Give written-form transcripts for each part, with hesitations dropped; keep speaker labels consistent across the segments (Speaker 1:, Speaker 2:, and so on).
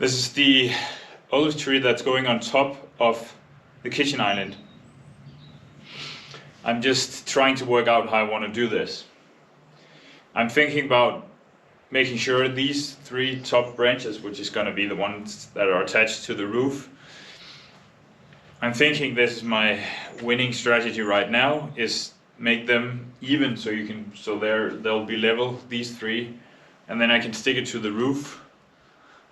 Speaker 1: This is the olive tree that's going on top of the kitchen island. I'm just trying to work out how I want to do this. I'm thinking about making sure these three top branches, which is going to be the ones that are attached to the roof, I'm thinking this is my winning strategy right now, is make them even so they'll be level, these three, and then I can stick it to the roof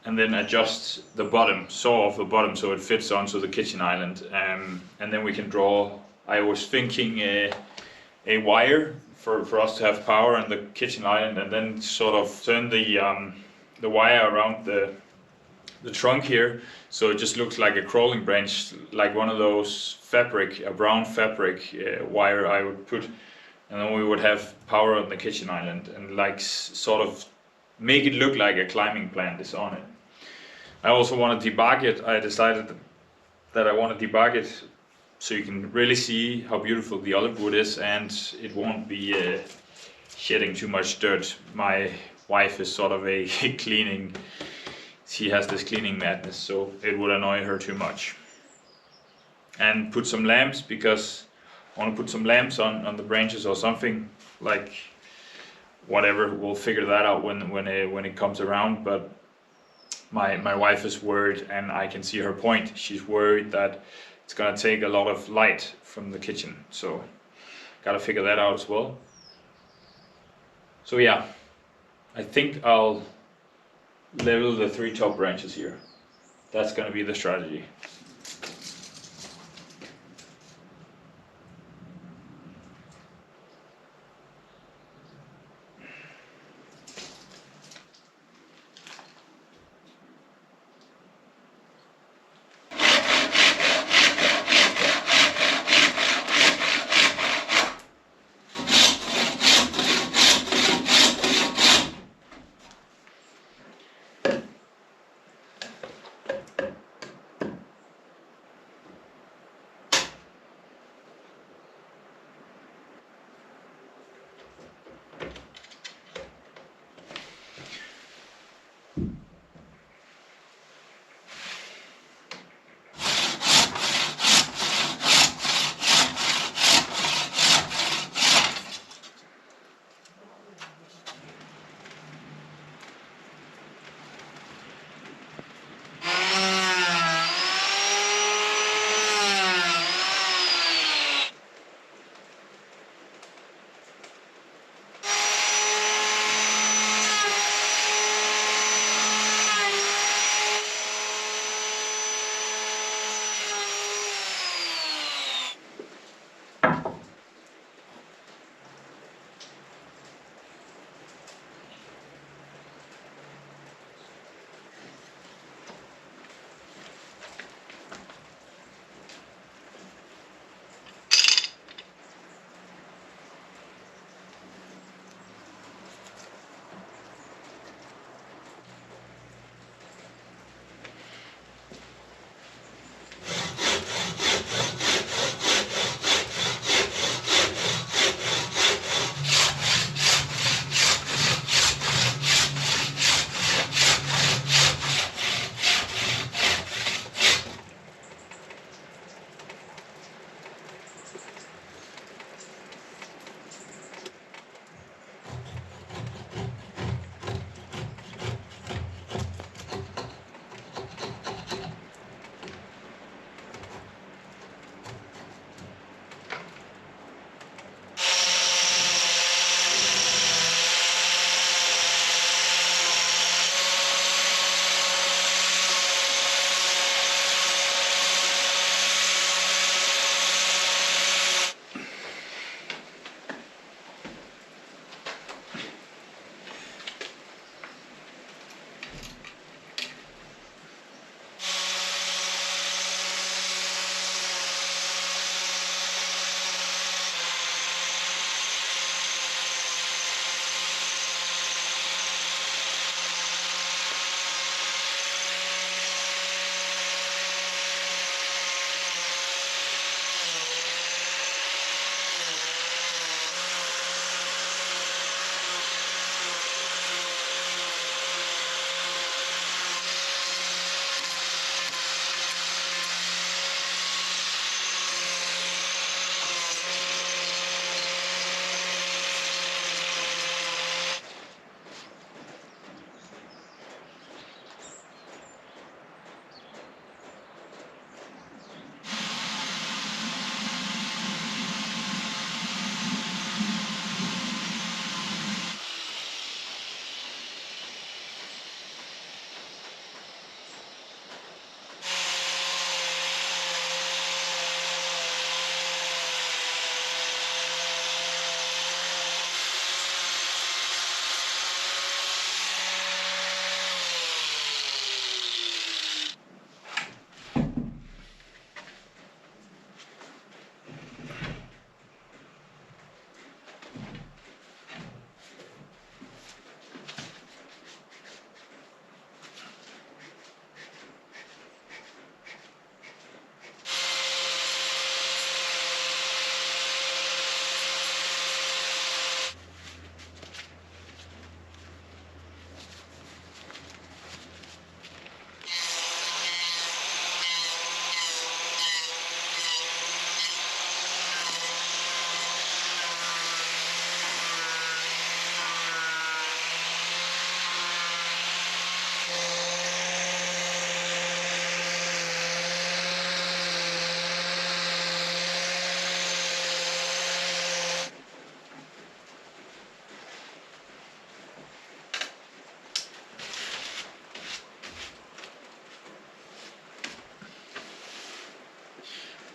Speaker 1: and then adjust the bottom, saw off the bottom so it fits onto the kitchen island, and then we can draw. I was thinking a wire for us to have power on the kitchen island, and then sort of turn the wire around the trunk here, so it just looks like a crawling branch, like one of those a brown fabric wire I would put, and then we would have power on the kitchen island, and like sort of make it look like a climbing plant is on it. I also want to debug it. I decided that I want to debug it so you can really see how beautiful the olive wood is, and it won't be shedding too much dirt. My wife is sort of a cleaning, she has this cleaning madness, so it would annoy her too much. And put some lamps, because I want to put some lamps on the branches or something, like whatever, we'll figure that out when it comes around. But my wife is worried, and I can see her point. She's worried that it's gonna take a lot of light from the kitchen, so gotta figure that out as well. So yeah, I think I'll level the three top branches here. That's gonna be the strategy.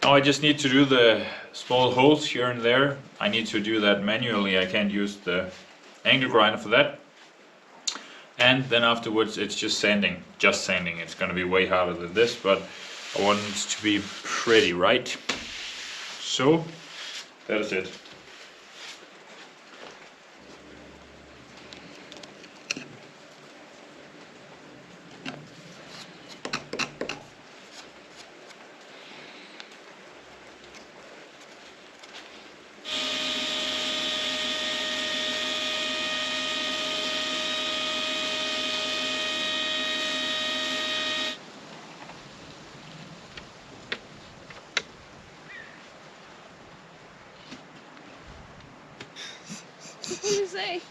Speaker 1: Now I just need to do the small holes here and there. I need to do that manually. I can't use the angle grinder for that. And then afterwards it's just sanding. Just sanding. It's gonna be way harder than this, but I want it to be pretty right. So that is it.
Speaker 2: Så kan vi se.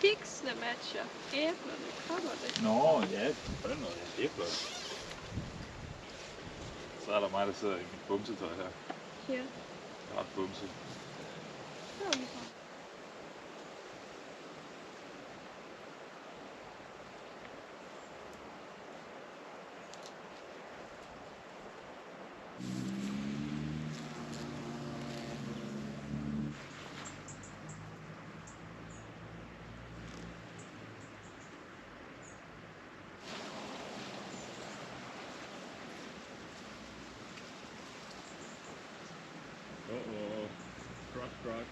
Speaker 2: Kiksene matcher æblerne, kopperne.
Speaker 1: Nå, ja, på den måde, det er flot. Så er der mig, der sidder i mit bumsetøj her.
Speaker 2: Ja.
Speaker 1: Ret bumset.
Speaker 2: Så er vi så.
Speaker 1: Cross.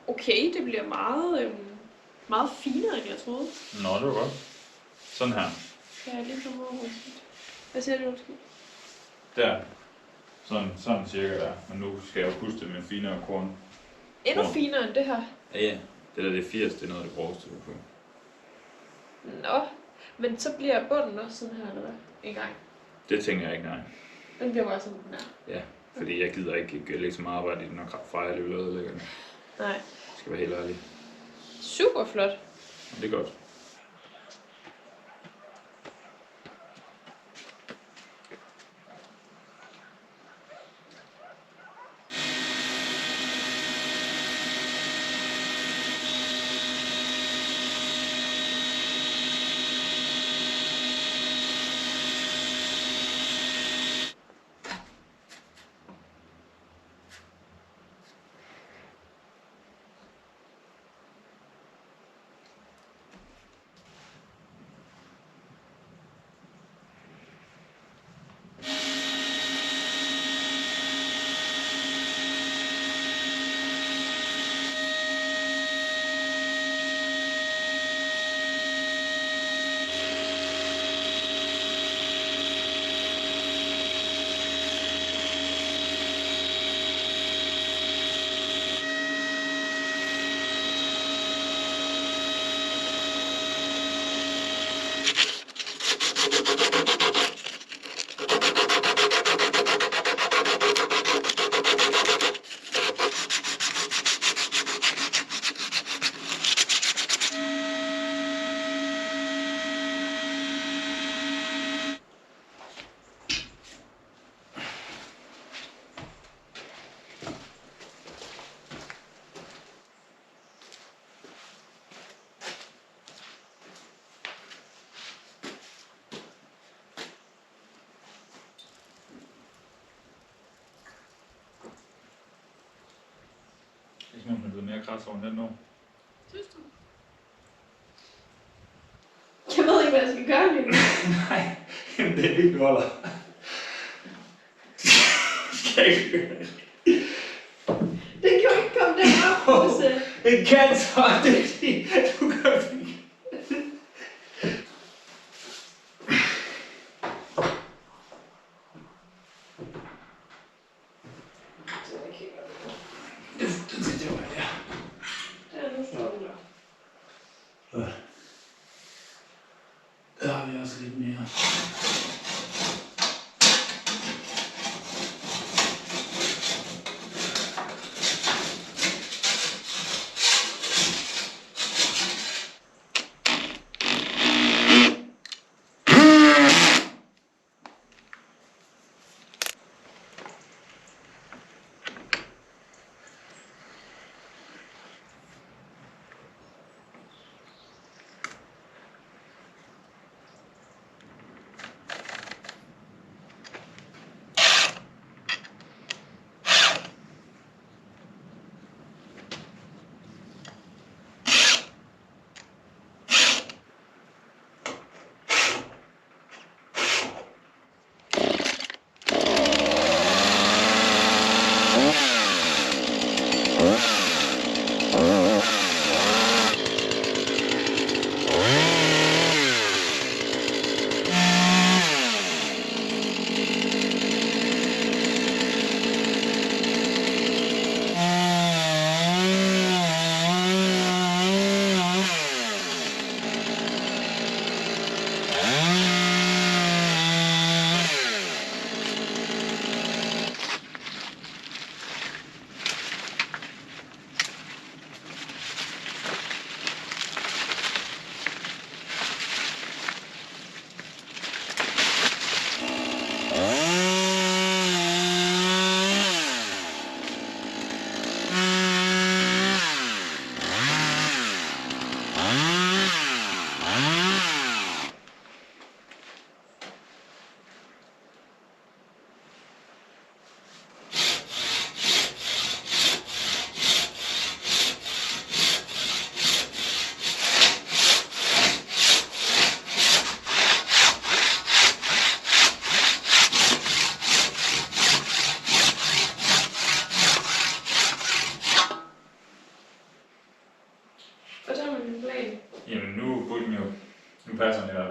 Speaker 2: Okay, det bliver meget finere, end jeg troede.
Speaker 1: Nå, det var godt. Sådan her.
Speaker 2: Kan jeg lige komme over hos dit? Hvad siger du, måske?
Speaker 1: Der. Sådan cirka der. Men nu skal jeg jo puste med finere korn.
Speaker 2: Endnu finere end det her.
Speaker 1: Ja. Det der, det er 80, det er noget, det bruges til på.
Speaker 2: Nå, men så bliver bunden også sådan her, eller hvad? En gang.
Speaker 1: Det tænker jeg ikke, nej.
Speaker 2: Den bliver bare sådan, den er.
Speaker 1: Ja, fordi jeg gider ikke lægge så meget arbejde i den, og Freja det vil ødelægge den.
Speaker 2: Nej.
Speaker 1: Jeg skal være helt ærlig.
Speaker 2: Super flot.
Speaker 1: Det er godt. Ikke nogen, der er blevet mere kras over den nu.
Speaker 2: Synes du? Jeg ved ikke, hvad jeg skal gøre lige nu.
Speaker 1: Nej, det er ikke du holder. Skal jeg ikke gøre det?
Speaker 2: Det kan jo ikke komme derop, hvis...
Speaker 1: Det kan så, det er fordi, du gør det ikke. Der har vi også lidt mere.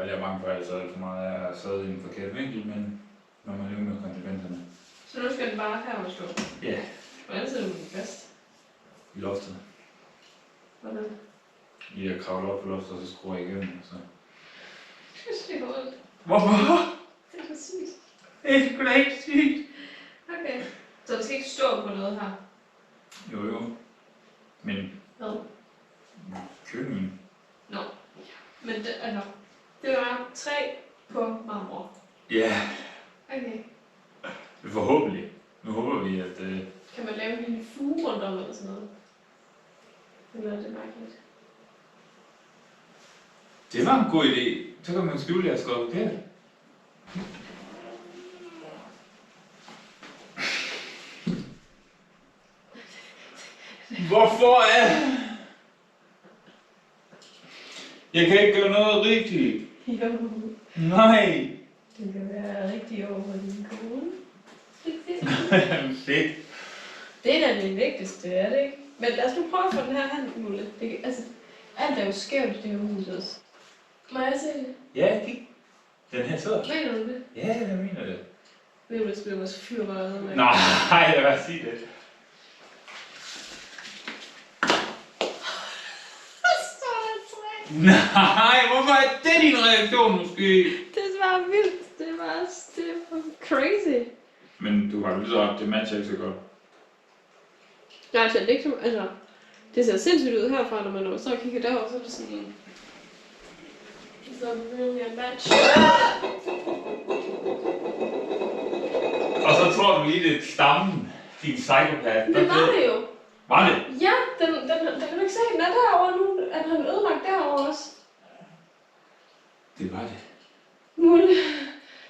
Speaker 3: jeg er bange for, at jeg sad for meget af at sidde i en forkert vinkel, men når man lever med konsekvenserne.
Speaker 2: Så nu skal den bare her stå.
Speaker 3: Ja,
Speaker 2: Hvordan sidder du den fast?
Speaker 3: i loftet.
Speaker 2: Hvordan?
Speaker 3: Lige at kravle op på loftet, og så skruer jeg igennem. Så.
Speaker 2: Jeg synes, det er ondt.
Speaker 3: Hvorfor?
Speaker 2: Det er for sygt.
Speaker 3: Det er sgu da ikke sygt.
Speaker 2: Okay. Så det skal ikke stå på noget her?
Speaker 3: Jo. Men
Speaker 2: Hvad?
Speaker 3: køkkenen.
Speaker 2: Nå. Men det, altså, det var 3 på marmor.
Speaker 3: Ja,
Speaker 2: Okay.
Speaker 3: forhåbentlig. Nu håber vi, at...
Speaker 2: Kan man lave en lille fuge rundt om eller sådan noget? Eller er det mærkeligt?
Speaker 3: Det var en god idé. Så kan man skjule, at jeg skal op der. Hvorfor er... Jeg kan ikke gøre noget rigtigt.
Speaker 2: Jo.
Speaker 3: Nej.
Speaker 2: Det kan være rigtig over din kone.
Speaker 3: Fedt.
Speaker 2: Det er da det vigtigste, er det ikke? Men lad os nu prøve at få den her handmule. Altså, alt er jo skævt i det her hus også. Må jeg se det?
Speaker 3: Ja, kig. Den her sidder.
Speaker 2: Mener du det?
Speaker 3: Ja, jeg mener det.
Speaker 2: Det er jo det spiller vores fyrrøret.
Speaker 3: Nej, lad mig sige det. Nej, hvorfor er det din reaktion måske?
Speaker 2: Det var vildt. Det var crazy.
Speaker 3: Men du har lyttet op, det matcher ikke så godt.
Speaker 2: Nej, altså, det er ikke som, altså, det ser sindssygt ud herfra, når man så kigger derover, så er det sådan, it's not really a match.
Speaker 3: Og så tror du lige, det er stammen, din psykopat.
Speaker 2: Det var det jo.
Speaker 3: Var det?
Speaker 2: Ja, den kan du ikke se, den er derovre nu. Er den ødelagt derovre også?
Speaker 3: Det var det.
Speaker 2: Mulle.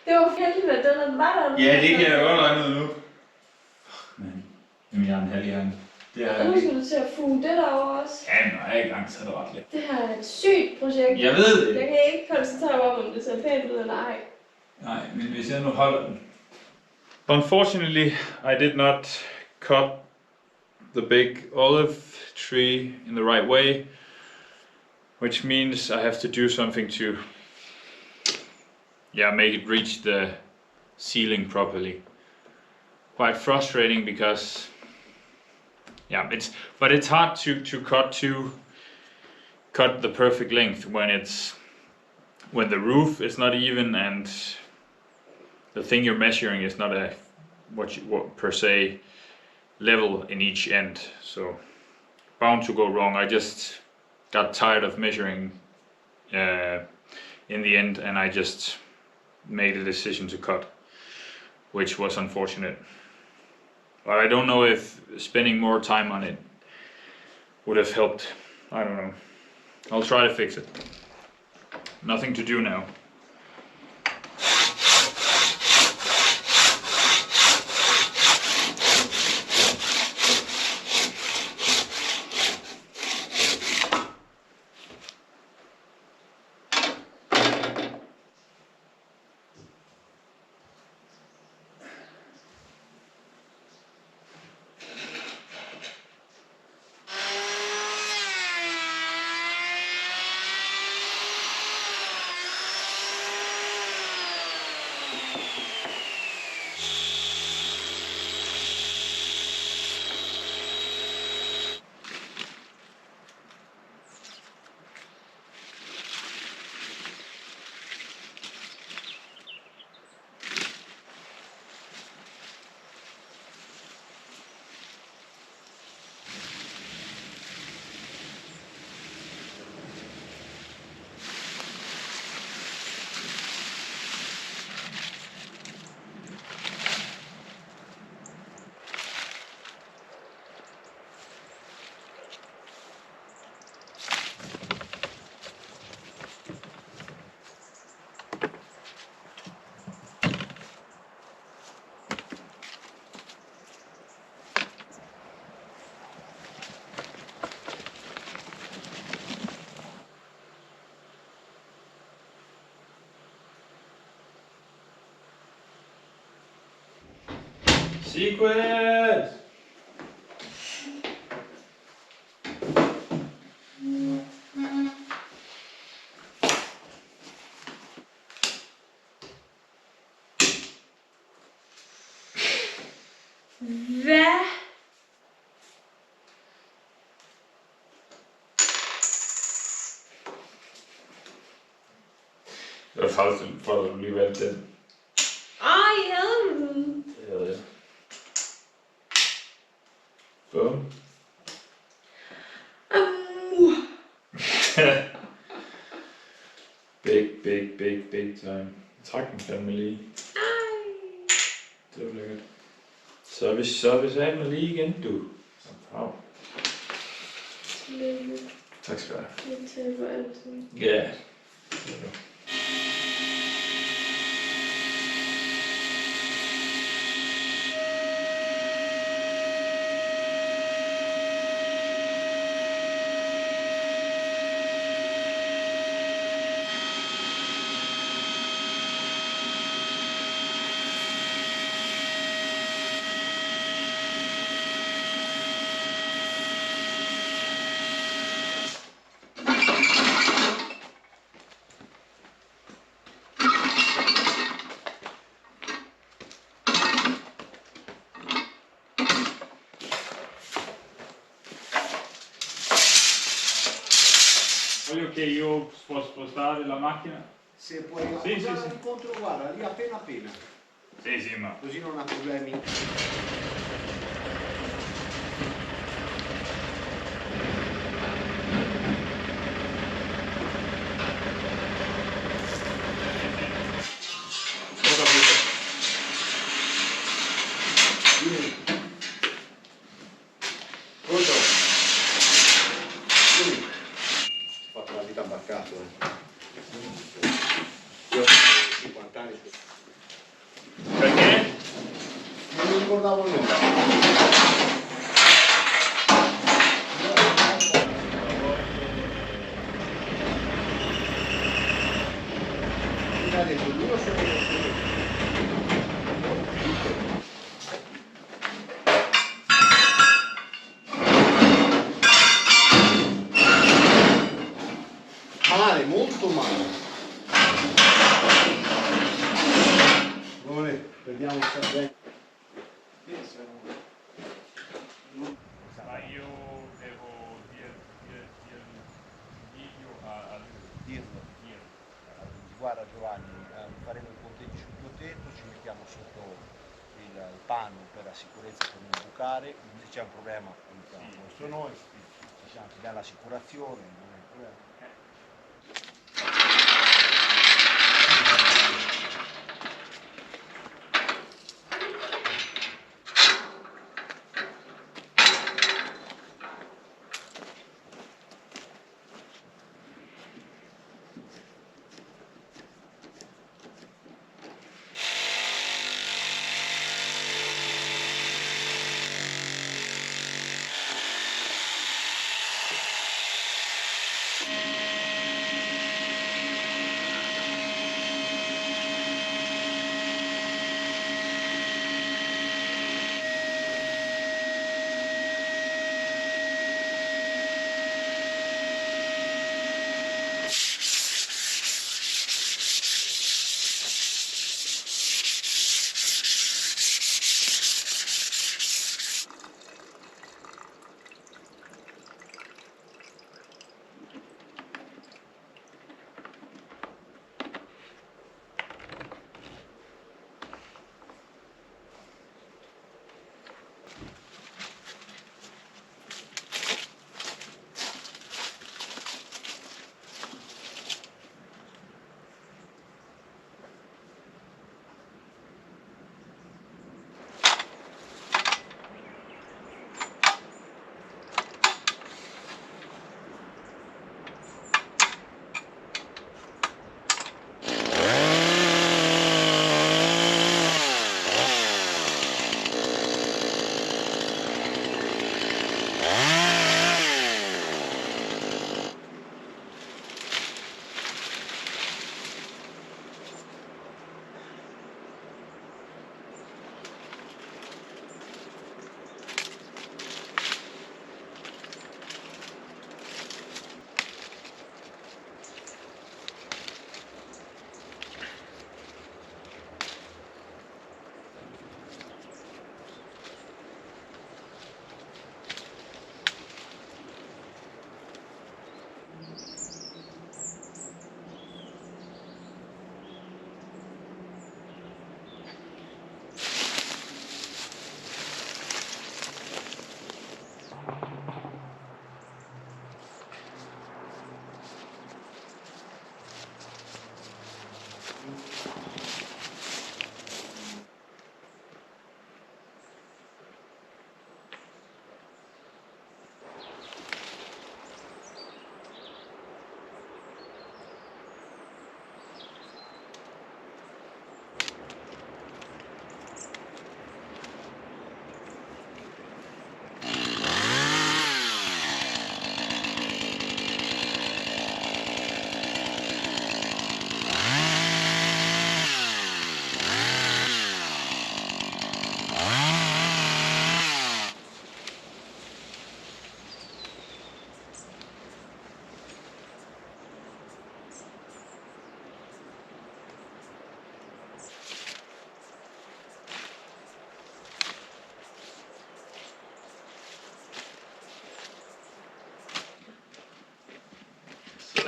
Speaker 2: Det var heldigt, at den var der.
Speaker 3: Ja, det kan jeg godt regne ud nu. Men, jamen jeg er en halvhjerne. Det er
Speaker 2: Og nu skal du til at fuge det derovre også.
Speaker 3: Ja, når jeg er i gang, så er det ret let.
Speaker 2: Det her er et sygt projekt.
Speaker 3: Jeg ved det.
Speaker 2: Jeg kan ikke koncentrere mig om det ser pænt ud eller ej.
Speaker 3: Nej, men hvis jeg nu holder den.
Speaker 1: Unfortunately, I did not cut the big olive tree in the right way, which means I have to do something to, make it reach the ceiling properly. Quite frustrating because, it's hard to cut the perfect length when the roof is not even and the thing you're measuring is not what per se level in each end, so bound to go wrong. I just got tired of measuring in the end, and I just made a decision to cut, which was unfortunate. But I don't know if spending more time on it would have helped. I don't know. I'll try to fix it. Nothing to do now.
Speaker 3: Sequence!
Speaker 2: Hvad?
Speaker 1: Det var faktisk for at du lige valgte den.
Speaker 2: Ej, havde du den?
Speaker 1: Det havde jeg. Bum. Big time. Jeg trak den fandme lige. Det var lækkert. Så er vi sammen lige igen, du. Wow. Tak skal du have.
Speaker 2: Jeg taber altid.
Speaker 1: Ja.
Speaker 3: Voglio che io posso spostare la macchina?
Speaker 4: Se puoi
Speaker 3: Sì,
Speaker 4: appoggiare
Speaker 3: sì, sì.
Speaker 4: l'incontro, guarda, lì appena,
Speaker 3: Sì, ma...
Speaker 4: così non ha problemi.
Speaker 1: Ho capito.
Speaker 4: Vieni. Pronto? Vieni. Ho fatto la vita abbaccato. Io ho 50 anni.
Speaker 1: Perché?
Speaker 4: Non mi ricordavo nulla. Mi ha detto, lui o se male, molto male. Buone, prendiamo il cervello.
Speaker 3: Ma io devo dire video a lui.
Speaker 4: Dirlo. Guarda Giovanni, faremo il ponteggio sul tuo tetto, ci mettiamo sotto il panno per la sicurezza per non bucare, se c'è un problema aiutiamo questo noi, ci siamo, ti dà l'assicurazione, non è un problema.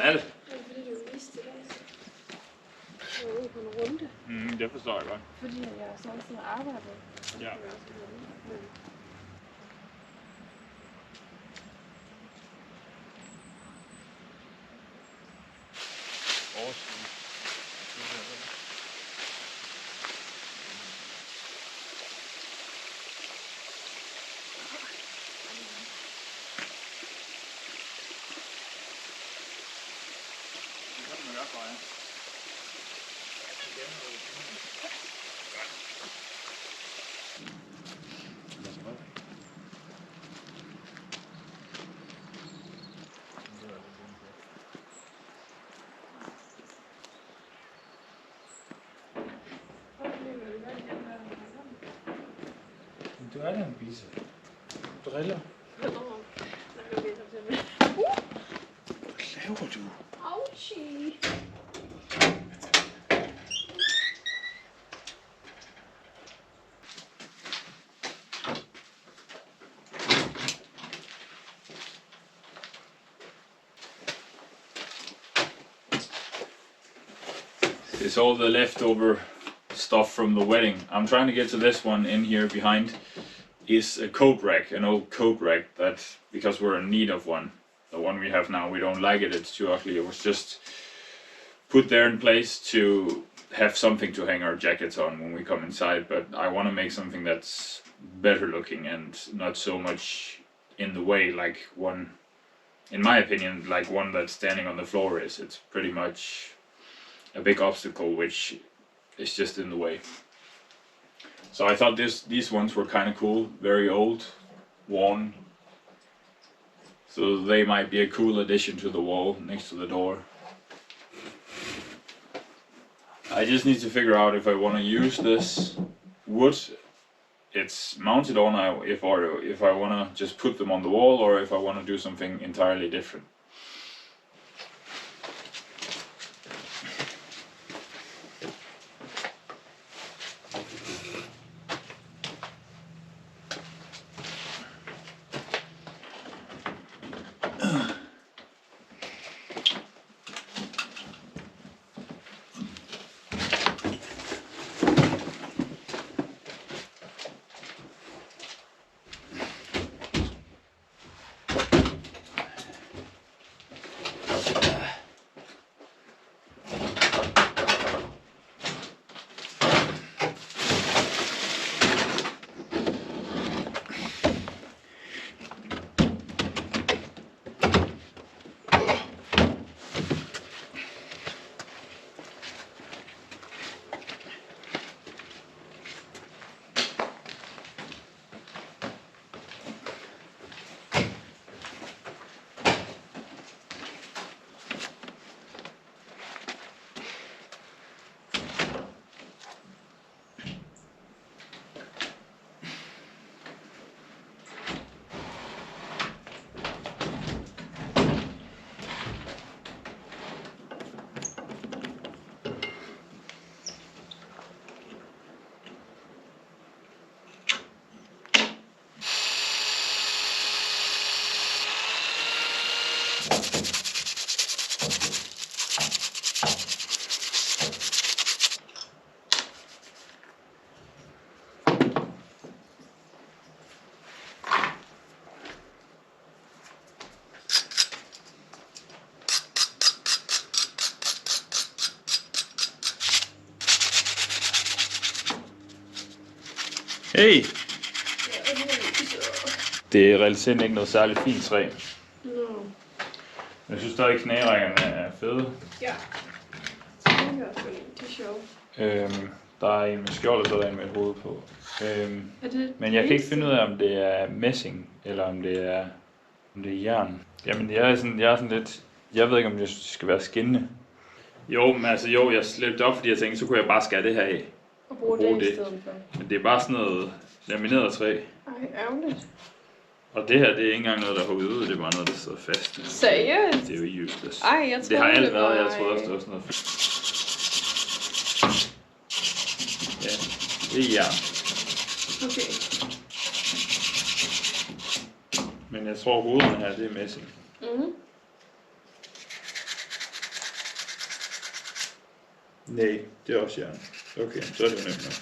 Speaker 1: Sådan er det.
Speaker 2: Det er fordi, du vidste det. Jeg var ude på en runde,
Speaker 1: Det forstår jeg godt.
Speaker 2: fordi jeg samtidig arbejdede.
Speaker 1: Ja.
Speaker 3: Du er da en bisse. Driller. Hvad laver du?
Speaker 2: Auchi.
Speaker 1: It's all the leftover stuff from the wedding. I'm trying to get to this one in here behind. Is a coat rack, an old coat rack that, because we're in need of one. The one we have now, we don't like it, it's too ugly. It was just put there in place to have something to hang our jackets on when we come inside, but I want to make something that's better looking and not so much in the way like one, in my opinion, like one that's standing on the floor is. It's pretty much a big obstacle which is just in the way. So I thought these ones were kind of cool, very old, worn. So they might be a cool addition to the wall next to the door. I just need to figure out if I want to use this wood it's mounted on, if I want to just put them on the wall or if I want to do something entirely different. Hey! Det er reelt ikke noget særligt fint træ.
Speaker 2: No.
Speaker 1: Jeg synes stadig knærækkerne er fede.
Speaker 2: Ja. Det er i hvert fald det er sjovt.
Speaker 1: Der er en med skjold, og så er der en med et hoved på. Men jeg kan ikke finde ud af, om det er messing, eller om det er jern. Jamen, jeg er sådan lidt... Jeg ved ikke, om det skal være skinnende. Jo, men altså jeg slæbte op, fordi jeg tænkte, så kunne jeg bare skære det her af.
Speaker 2: Og bruge det i stedet for.
Speaker 1: Men det er bare sådan noget lamineret træ.
Speaker 2: Ej, ærgerligt.
Speaker 1: Og det her, det er ikke engang noget, der er hugget ud, det er bare noget, der sidder fast.
Speaker 2: Seriøst?
Speaker 1: Det er jo useless.
Speaker 2: Ej, jeg tror
Speaker 1: det har alt været, jeg
Speaker 2: var...
Speaker 1: troede også, det var sådan noget. Ja, det er jern.
Speaker 2: Okay.
Speaker 1: Men jeg tror, hovederne her, det er messing.
Speaker 2: Mhm.
Speaker 1: Nej, det er også jern. Okay, så er det jo nemt nok.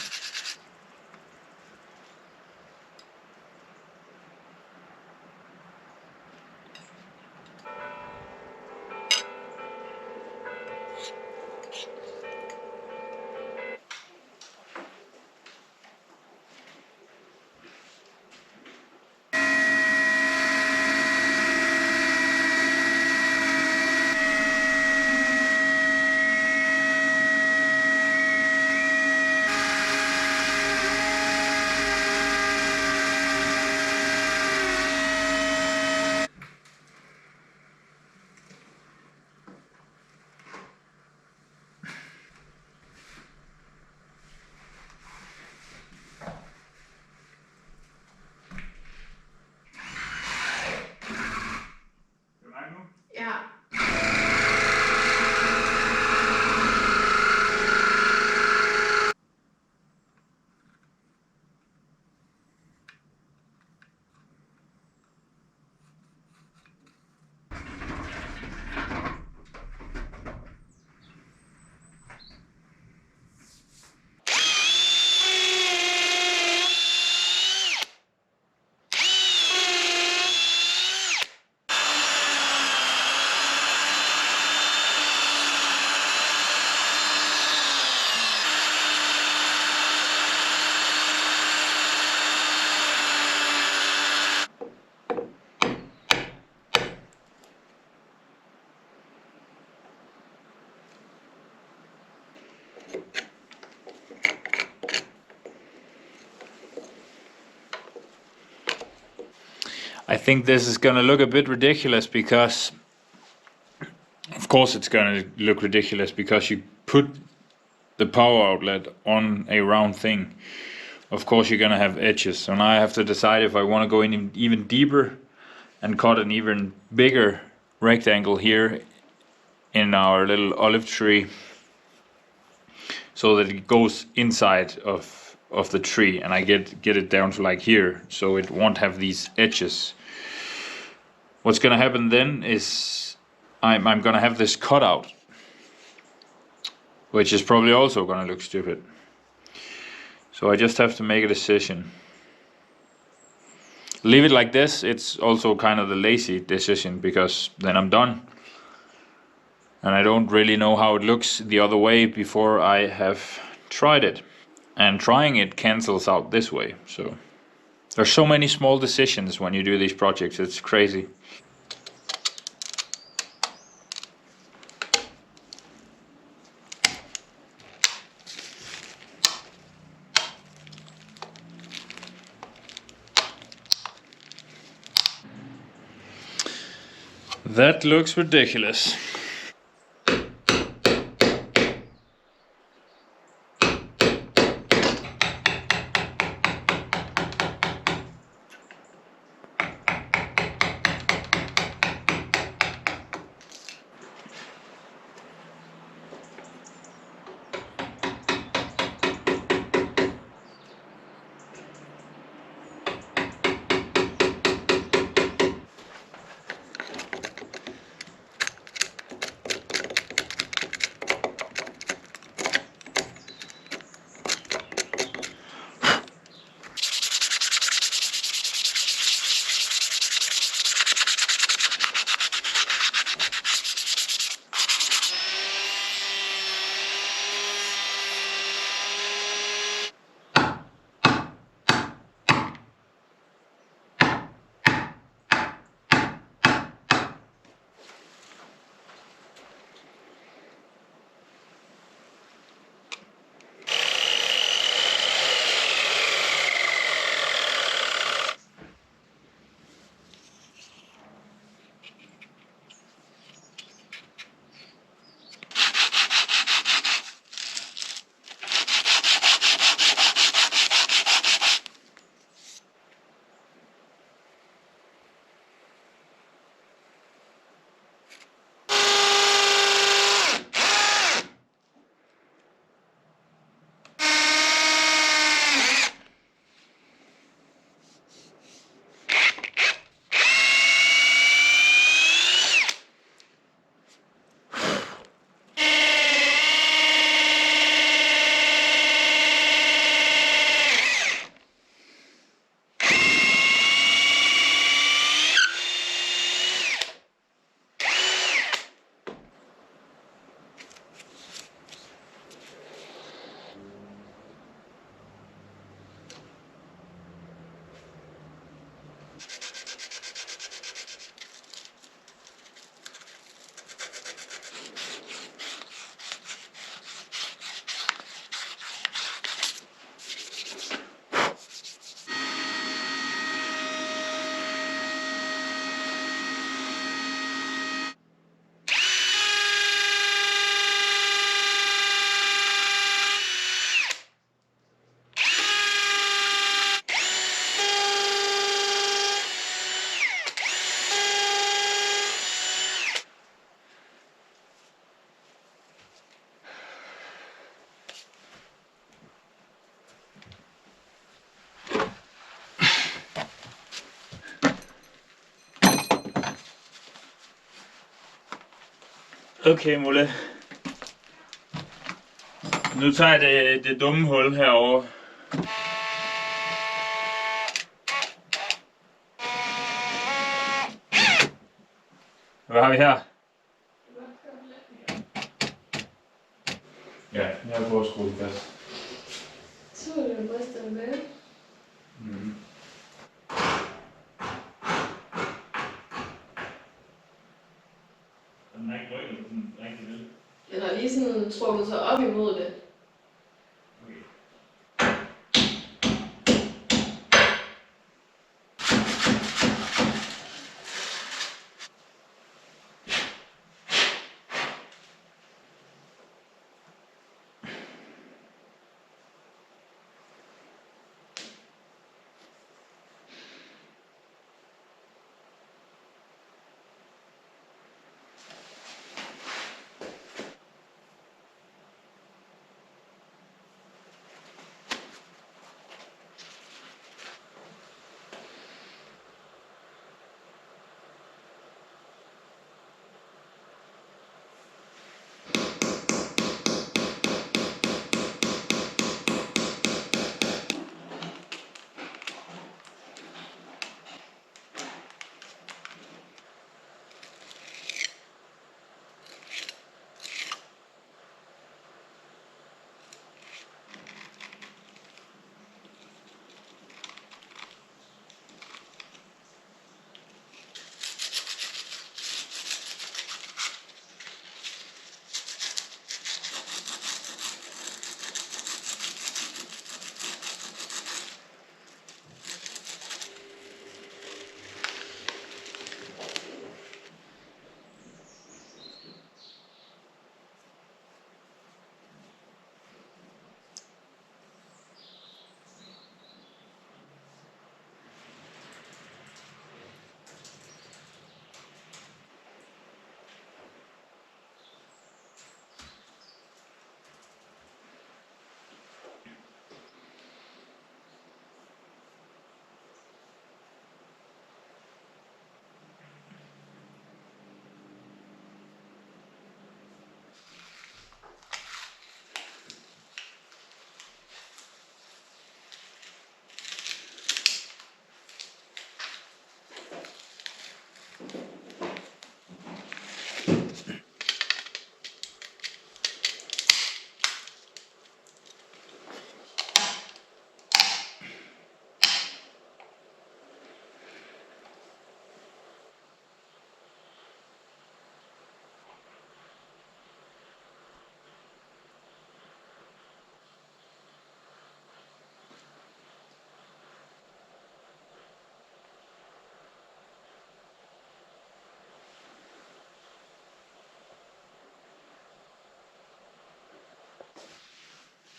Speaker 2: Ja.
Speaker 1: I think this is gonna look a bit ridiculous because, of course it's gonna look ridiculous because you put the power outlet on a round thing. Of course you're gonna have edges, so now I have to decide if I want to go in even deeper and cut an even bigger rectangle here in our little olive tree so that it goes inside of the tree and I get it down to like here so it won't have these edges. What's gonna happen then is I'm gonna have this cutout, which is probably also gonna look stupid. So I just have to make a decision. Leave it like this, it's also kind of the lazy decision because then I'm done. And I don't really know how it looks the other way before I have tried it. And trying it cancels out this way, so there's so many small decisions when you do these projects, it's crazy. That looks ridiculous. Okay, Mulle. Nu tager jeg det dumme hul herover. Hvad har vi her? Ja, jeg har prøvet at skrue det fast.
Speaker 2: Så er det bristet med.
Speaker 1: Mm. Den er ikke rykket den rigtig vel.
Speaker 2: Den har lige sådan trukket sig op imod det.
Speaker 1: Okay.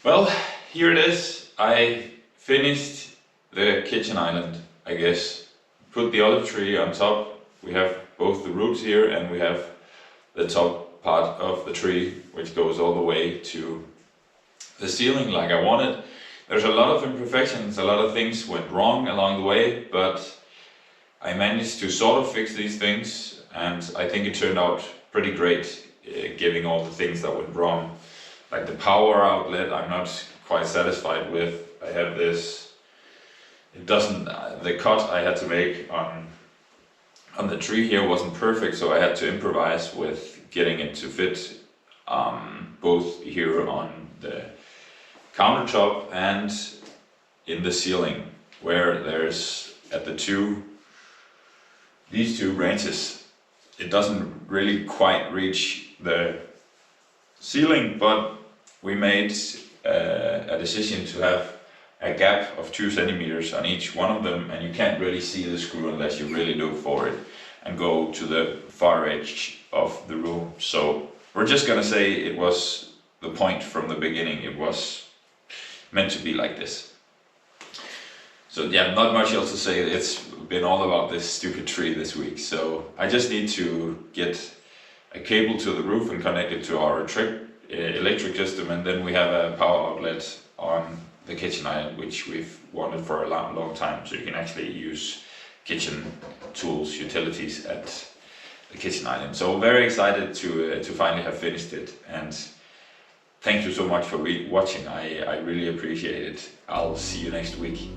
Speaker 1: Well, here it is. I finished the kitchen island, I guess. Put the olive tree on top. We have both the roots here and we have the top part of the tree, which goes all the way to the ceiling like I wanted. There's a lot of imperfections, a lot of things went wrong along the way, but I managed to sort of fix these things, and I think it turned out pretty great, given all the things that went wrong. Like the power outlet, I'm not quite satisfied with. I have this, it doesn't, the cut I had to make on the tree here wasn't perfect, so I had to improvise with getting it to fit both here on the countertop and in the ceiling, where there's at these two branches, it doesn't really quite reach the ceiling, but we made a decision to have a gap of 2 centimeters on each one of them, and you can't really see the screw unless you really look for it and go to the far edge of the room. So we're just gonna say it was the point from the beginning. It was meant to be like this. So yeah, not much else to say. It's been all about this stupid tree this week. So I just need to get a cable to the roof and connect it to our electric system, and then we have a power outlet on the kitchen island, which we've wanted for a long time, so you can actually use kitchen tools, utilities at
Speaker 3: kitchen island. So very excited to finally have finished it, and thank you so much for watching. I really appreciate it. I'll see you next week.